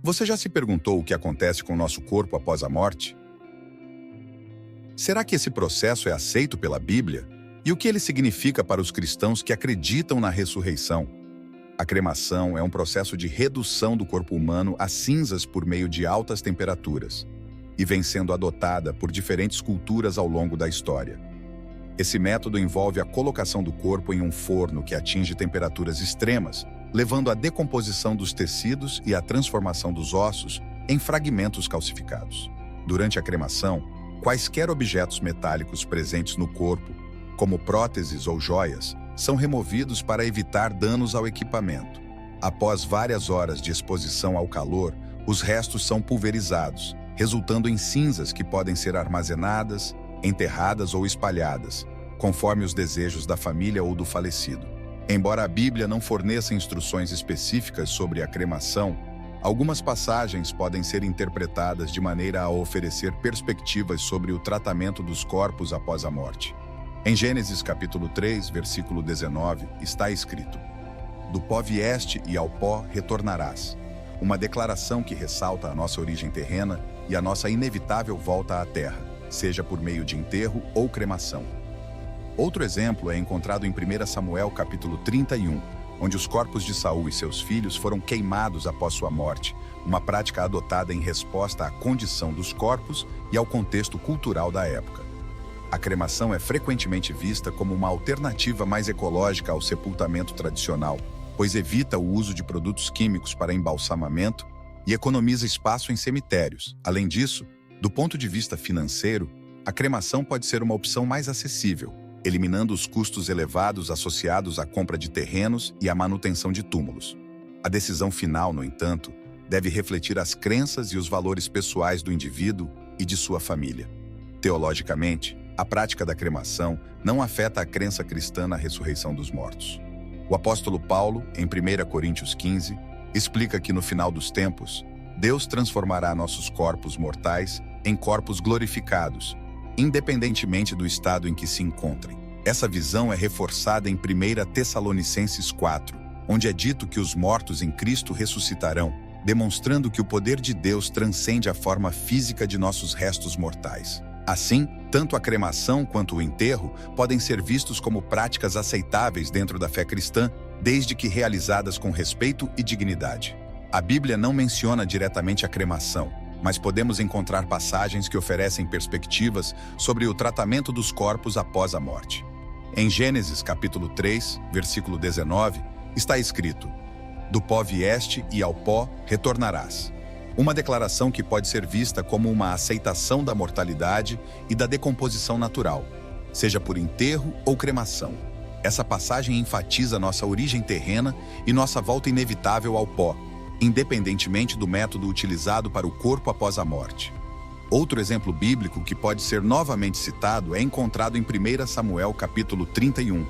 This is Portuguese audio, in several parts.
Você já se perguntou o que acontece com o nosso corpo após a morte? Será que esse processo é aceito pela Bíblia? E o que ele significa para os cristãos que acreditam na ressurreição? A cremação é um processo de redução do corpo humano a cinzas por meio de altas temperaturas, e vem sendo adotada por diferentes culturas ao longo da história. Esse método envolve a colocação do corpo em um forno que atinge temperaturas extremas, levando à decomposição dos tecidos e à transformação dos ossos em fragmentos calcificados. Durante a cremação, quaisquer objetos metálicos presentes no corpo, como próteses ou joias, são removidos para evitar danos ao equipamento. Após várias horas de exposição ao calor, os restos são pulverizados, resultando em cinzas que podem ser armazenadas, enterradas ou espalhadas, conforme os desejos da família ou do falecido. Embora a Bíblia não forneça instruções específicas sobre a cremação, algumas passagens podem ser interpretadas de maneira a oferecer perspectivas sobre o tratamento dos corpos após a morte. Em Gênesis capítulo 3, versículo 19, está escrito: "Do pó vieste e ao pó retornarás", uma declaração que ressalta a nossa origem terrena e a nossa inevitável volta à terra, seja por meio de enterro ou cremação. Outro exemplo é encontrado em 1 Samuel capítulo 31, onde os corpos de Saul e seus filhos foram queimados após sua morte, uma prática adotada em resposta à condição dos corpos e ao contexto cultural da época. A cremação é frequentemente vista como uma alternativa mais ecológica ao sepultamento tradicional, pois evita o uso de produtos químicos para embalsamamento e economiza espaço em cemitérios. Além disso, do ponto de vista financeiro, a cremação pode ser uma opção mais acessível, eliminando os custos elevados associados à compra de terrenos e à manutenção de túmulos. A decisão final, no entanto, deve refletir as crenças e os valores pessoais do indivíduo e de sua família. Teologicamente, a prática da cremação não afeta a crença cristã na ressurreição dos mortos. O apóstolo Paulo, em 1 Coríntios 15, explica que no final dos tempos, Deus transformará nossos corpos mortais em corpos glorificados, independentemente do estado em que se encontrem. Essa visão é reforçada em 1 Tessalonicenses 4, onde é dito que os mortos em Cristo ressuscitarão, demonstrando que o poder de Deus transcende a forma física de nossos restos mortais. Assim, tanto a cremação quanto o enterro podem ser vistos como práticas aceitáveis dentro da fé cristã, desde que realizadas com respeito e dignidade. A Bíblia não menciona diretamente a cremação, mas podemos encontrar passagens que oferecem perspectivas sobre o tratamento dos corpos após a morte. Em Gênesis capítulo 3, versículo 19, está escrito: "Do pó vieste e ao pó retornarás." Uma declaração que pode ser vista como uma aceitação da mortalidade e da decomposição natural, seja por enterro ou cremação. Essa passagem enfatiza nossa origem terrena e nossa volta inevitável ao pó, independentemente do método utilizado para o corpo após a morte. Outro exemplo bíblico que pode ser novamente citado é encontrado em 1 Samuel capítulo 31,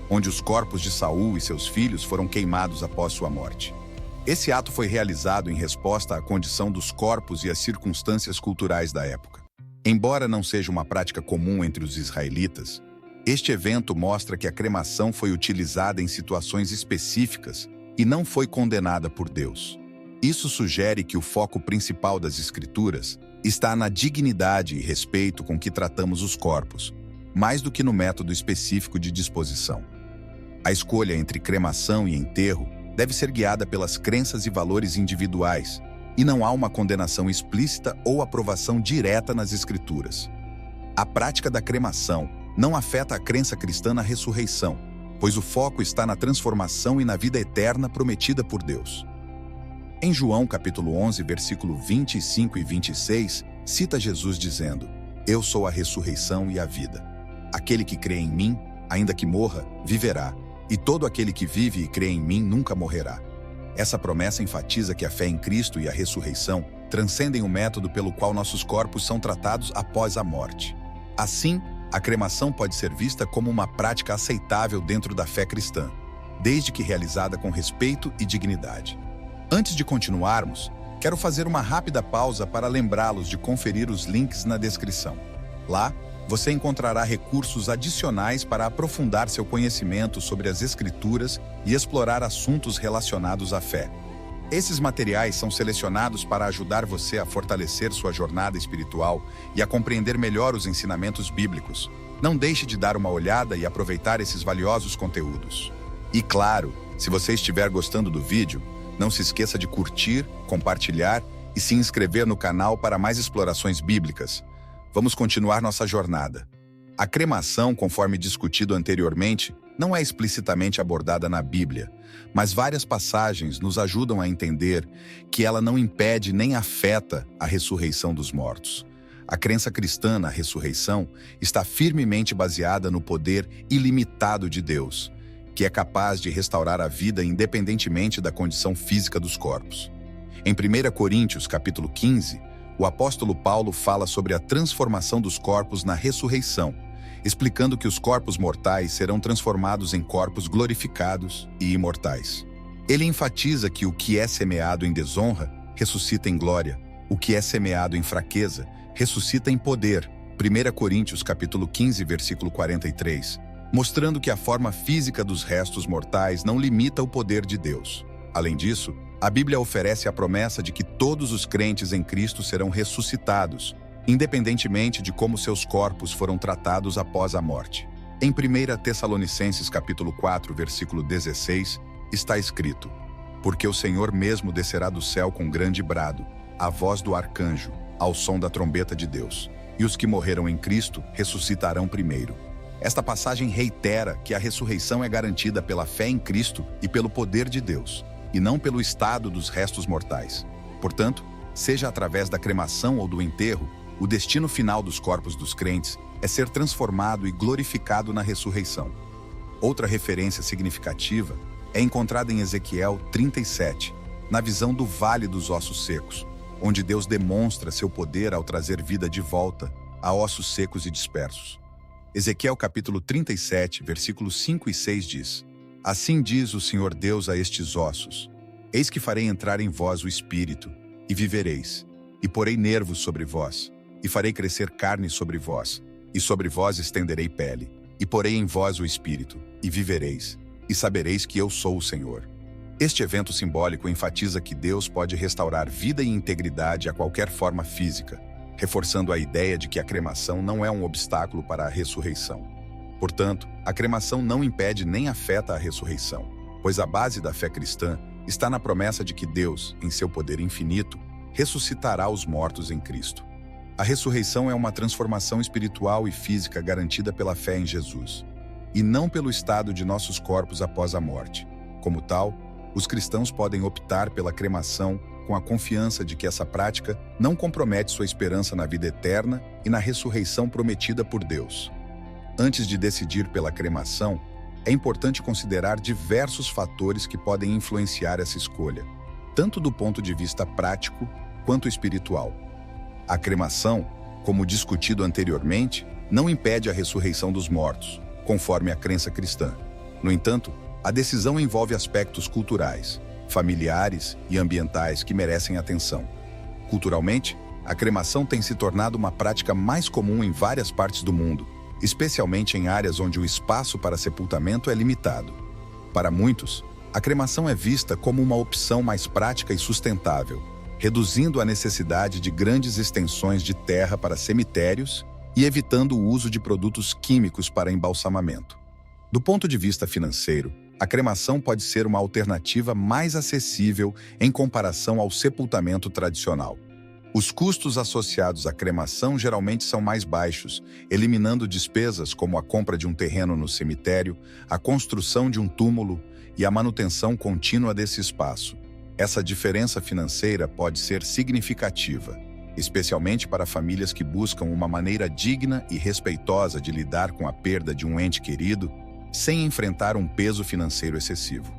onde os corpos de Saul e seus filhos foram queimados após sua morte. Esse ato foi realizado em resposta à condição dos corpos e às circunstâncias culturais da época. Embora não seja uma prática comum entre os israelitas, este evento mostra que a cremação foi utilizada em situações específicas e não foi condenada por Deus. Isso sugere que o foco principal das Escrituras está na dignidade e respeito com que tratamos os corpos, mais do que no método específico de disposição. A escolha entre cremação e enterro deve ser guiada pelas crenças e valores individuais, e não há uma condenação explícita ou aprovação direta nas Escrituras. A prática da cremação não afeta a crença cristã na ressurreição, pois o foco está na transformação e na vida eterna prometida por Deus. Em João capítulo 11, versículo 25 e 26, cita Jesus dizendo: "Eu sou a ressurreição e a vida. Aquele que crê em mim, ainda que morra, viverá. E todo aquele que vive e crê em mim nunca morrerá." Essa promessa enfatiza que a fé em Cristo e a ressurreição transcendem o método pelo qual nossos corpos são tratados após a morte. Assim, a cremação pode ser vista como uma prática aceitável dentro da fé cristã, desde que realizada com respeito e dignidade. Antes de continuarmos, quero fazer uma rápida pausa para lembrá-los de conferir os links na descrição. Lá, você encontrará recursos adicionais para aprofundar seu conhecimento sobre as Escrituras e explorar assuntos relacionados à fé. Esses materiais são selecionados para ajudar você a fortalecer sua jornada espiritual e a compreender melhor os ensinamentos bíblicos. Não deixe de dar uma olhada e aproveitar esses valiosos conteúdos. E claro, se você estiver gostando do vídeo, não se esqueça de curtir, compartilhar e se inscrever no canal para mais explorações bíblicas. Vamos continuar nossa jornada. A cremação, conforme discutido anteriormente, não é explicitamente abordada na Bíblia, mas várias passagens nos ajudam a entender que ela não impede nem afeta a ressurreição dos mortos. A crença cristã na ressurreição está firmemente baseada no poder ilimitado de Deus, que é capaz de restaurar a vida independentemente da condição física dos corpos. Em 1 Coríntios, capítulo 15, o apóstolo Paulo fala sobre a transformação dos corpos na ressurreição, explicando que os corpos mortais serão transformados em corpos glorificados e imortais. Ele enfatiza que o que é semeado em desonra ressuscita em glória, o que é semeado em fraqueza ressuscita em poder. 1 Coríntios capítulo 15, versículo 43, mostrando que a forma física dos restos mortais não limita o poder de Deus. Além disso, a Bíblia oferece a promessa de que todos os crentes em Cristo serão ressuscitados, independentemente de como seus corpos foram tratados após a morte. Em 1 Tessalonicenses capítulo 4, versículo 16, está escrito: Porque o Senhor mesmo descerá do céu com grande brado, a voz do arcanjo, ao som da trombeta de Deus, e os que morreram em Cristo ressuscitarão primeiro. Esta passagem reitera que a ressurreição é garantida pela fé em Cristo e pelo poder de Deus, e não pelo estado dos restos mortais. Portanto, seja através da cremação ou do enterro, o destino final dos corpos dos crentes é ser transformado e glorificado na ressurreição. Outra referência significativa é encontrada em Ezequiel 37, na visão do Vale dos Ossos Secos, onde Deus demonstra seu poder ao trazer vida de volta a ossos secos e dispersos. Ezequiel capítulo 37, versículos 5 e 6 diz: Assim diz o Senhor Deus a estes ossos: Eis que farei entrar em vós o Espírito, e vivereis, e porei nervos sobre vós, e farei crescer carne sobre vós, e sobre vós estenderei pele, e porei em vós o Espírito, e vivereis, e sabereis que eu sou o Senhor. Este evento simbólico enfatiza que Deus pode restaurar vida e integridade a qualquer forma física, reforçando a ideia de que a cremação não é um obstáculo para a ressurreição. Portanto, a cremação não impede nem afeta a ressurreição, pois a base da fé cristã está na promessa de que Deus, em seu poder infinito, ressuscitará os mortos em Cristo. A ressurreição é uma transformação espiritual e física garantida pela fé em Jesus, e não pelo estado de nossos corpos após a morte. Como tal, os cristãos podem optar pela cremação com a confiança de que essa prática não compromete sua esperança na vida eterna e na ressurreição prometida por Deus. Antes de decidir pela cremação, é importante considerar diversos fatores que podem influenciar essa escolha, tanto do ponto de vista prático quanto espiritual. A cremação, como discutido anteriormente, não impede a ressurreição dos mortos, conforme a crença cristã. No entanto, a decisão envolve aspectos culturais, familiares e ambientais que merecem atenção. Culturalmente, a cremação tem se tornado uma prática mais comum em várias partes do mundo, especialmente em áreas onde o espaço para sepultamento é limitado. Para muitos, a cremação é vista como uma opção mais prática e sustentável, reduzindo a necessidade de grandes extensões de terra para cemitérios e evitando o uso de produtos químicos para embalsamamento. Do ponto de vista financeiro, a cremação pode ser uma alternativa mais acessível em comparação ao sepultamento tradicional. Os custos associados à cremação geralmente são mais baixos, eliminando despesas como a compra de um terreno no cemitério, a construção de um túmulo e a manutenção contínua desse espaço. Essa diferença financeira pode ser significativa, especialmente para famílias que buscam uma maneira digna e respeitosa de lidar com a perda de um ente querido, sem enfrentar um peso financeiro excessivo.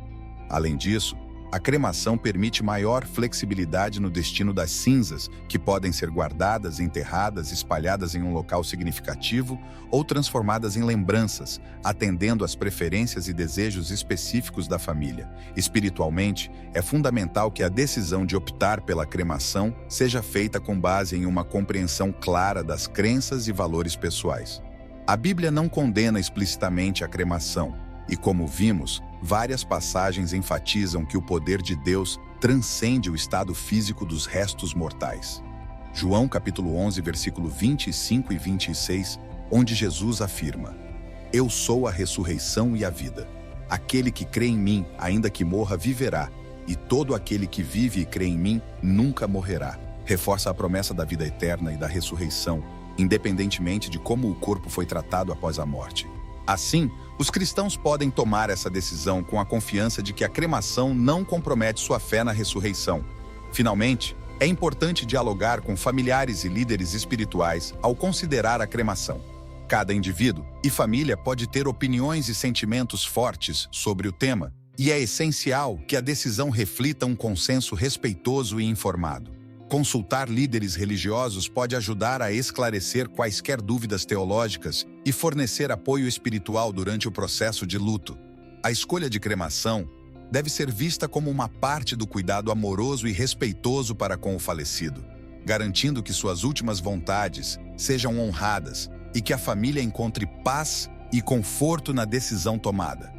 Além disso, a cremação permite maior flexibilidade no destino das cinzas, que podem ser guardadas, enterradas, espalhadas em um local significativo ou transformadas em lembranças, atendendo às preferências e desejos específicos da família. Espiritualmente, é fundamental que a decisão de optar pela cremação seja feita com base em uma compreensão clara das crenças e valores pessoais. A Bíblia não condena explicitamente a cremação, e como vimos, várias passagens enfatizam que o poder de Deus transcende o estado físico dos restos mortais. João capítulo 11, versículo 25 e 26, onde Jesus afirma: Eu sou a ressurreição e a vida. Aquele que crê em mim, ainda que morra, viverá, e todo aquele que vive e crê em mim nunca morrerá. Reforça a promessa da vida eterna e da ressurreição, independentemente de como o corpo foi tratado após a morte. Assim, os cristãos podem tomar essa decisão com a confiança de que a cremação não compromete sua fé na ressurreição. Finalmente, é importante dialogar com familiares e líderes espirituais ao considerar a cremação. Cada indivíduo e família pode ter opiniões e sentimentos fortes sobre o tema, e é essencial que a decisão reflita um consenso respeitoso e informado. Consultar líderes religiosos pode ajudar a esclarecer quaisquer dúvidas teológicas e fornecer apoio espiritual durante o processo de luto. A escolha de cremação deve ser vista como uma parte do cuidado amoroso e respeitoso para com o falecido, garantindo que suas últimas vontades sejam honradas e que a família encontre paz e conforto na decisão tomada.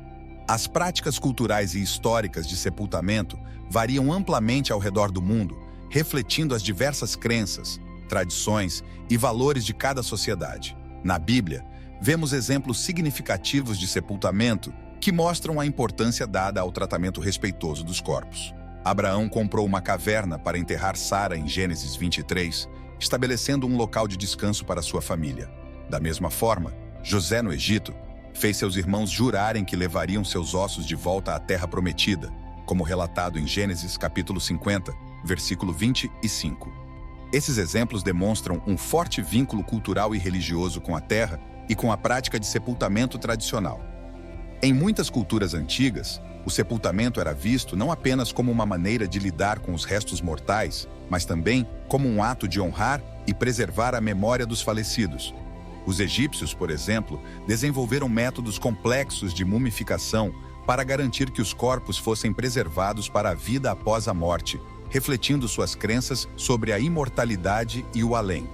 As práticas culturais e históricas de sepultamento variam amplamente ao redor do mundo, refletindo as diversas crenças, tradições e valores de cada sociedade. Na Bíblia, vemos exemplos significativos de sepultamento que mostram a importância dada ao tratamento respeitoso dos corpos. Abraão comprou uma caverna para enterrar Sara em Gênesis 23, estabelecendo um local de descanso para sua família. Da mesma forma, José, no Egito, fez seus irmãos jurarem que levariam seus ossos de volta à terra prometida, como relatado em Gênesis capítulo 50, versículo 25. Esses exemplos demonstram um forte vínculo cultural e religioso com a terra e com a prática de sepultamento tradicional. Em muitas culturas antigas, o sepultamento era visto não apenas como uma maneira de lidar com os restos mortais, mas também como um ato de honrar e preservar a memória dos falecidos. Os egípcios, por exemplo, desenvolveram métodos complexos de mumificação para garantir que os corpos fossem preservados para a vida após a morte, refletindo suas crenças sobre a imortalidade e o além.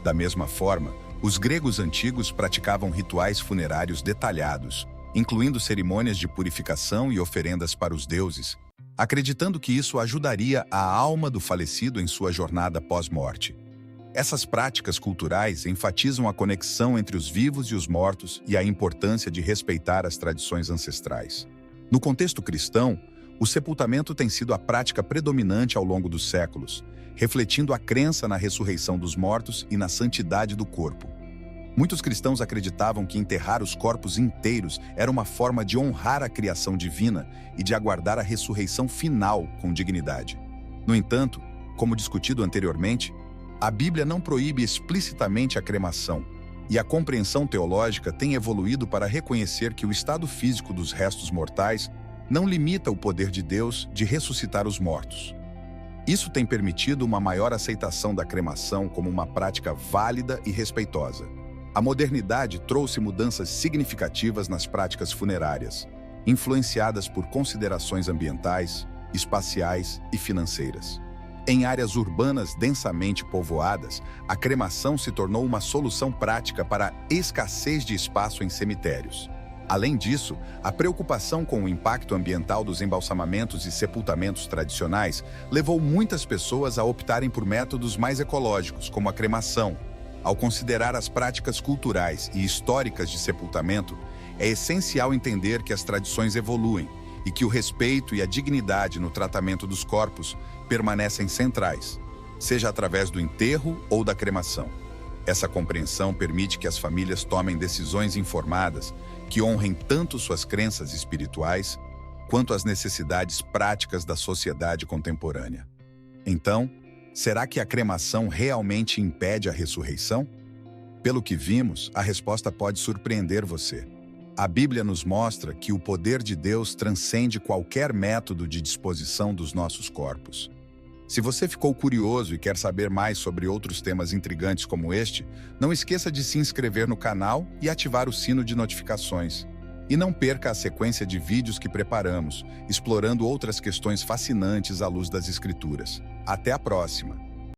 Da mesma forma, os gregos antigos praticavam rituais funerários detalhados, incluindo cerimônias de purificação e oferendas para os deuses, acreditando que isso ajudaria a alma do falecido em sua jornada pós-morte. Essas práticas culturais enfatizam a conexão entre os vivos e os mortos e a importância de respeitar as tradições ancestrais. No contexto cristão, o sepultamento tem sido a prática predominante ao longo dos séculos, refletindo a crença na ressurreição dos mortos e na santidade do corpo. Muitos cristãos acreditavam que enterrar os corpos inteiros era uma forma de honrar a criação divina e de aguardar a ressurreição final com dignidade. No entanto, como discutido anteriormente, a Bíblia não proíbe explicitamente a cremação, e a compreensão teológica tem evoluído para reconhecer que o estado físico dos restos mortais não limita o poder de Deus de ressuscitar os mortos. Isso tem permitido uma maior aceitação da cremação como uma prática válida e respeitosa. A modernidade trouxe mudanças significativas nas práticas funerárias, influenciadas por considerações ambientais, espaciais e financeiras. Em áreas urbanas densamente povoadas, a cremação se tornou uma solução prática para a escassez de espaço em cemitérios. Além disso, a preocupação com o impacto ambiental dos embalsamamentos e sepultamentos tradicionais levou muitas pessoas a optarem por métodos mais ecológicos, como a cremação. Ao considerar as práticas culturais e históricas de sepultamento, é essencial entender que as tradições evoluem e que o respeito e a dignidade no tratamento dos corpos permanecem centrais, seja através do enterro ou da cremação. Essa compreensão permite que as famílias tomem decisões informadas que honrem tanto suas crenças espirituais quanto as necessidades práticas da sociedade contemporânea. Então, será que a cremação realmente impede a ressurreição? Pelo que vimos, a resposta pode surpreender você. A Bíblia nos mostra que o poder de Deus transcende qualquer método de disposição dos nossos corpos. Se você ficou curioso e quer saber mais sobre outros temas intrigantes como este, não esqueça de se inscrever no canal e ativar o sino de notificações. E não perca a sequência de vídeos que preparamos, explorando outras questões fascinantes à luz das Escrituras. Até a próxima!